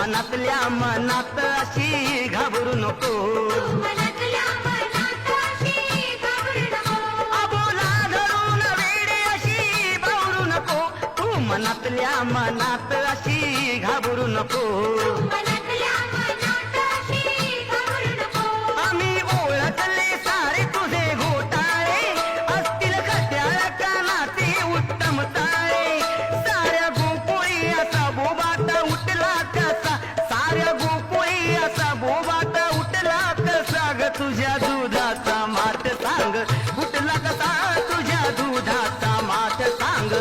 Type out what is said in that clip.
मनातल्या मनात अशी घाबरू नको, आबोला धरून वेडे अशी बावरू नको, तू मनातल्या मनात अशी घाबरू नको. आम्ही ओळखले सारे तुझे घोटाळे, असतील खट्याळ कानाचे उत्तम ताळे. साऱ्या गोकुळी असा बोबाटा उठला कसा, साऱ्या गोकुळी असा बोबाटा उठला कसा ग, तुझ्या दुधाचा माठ सांग फुटला कसा, तुझ्या दुधाचा माठ सांग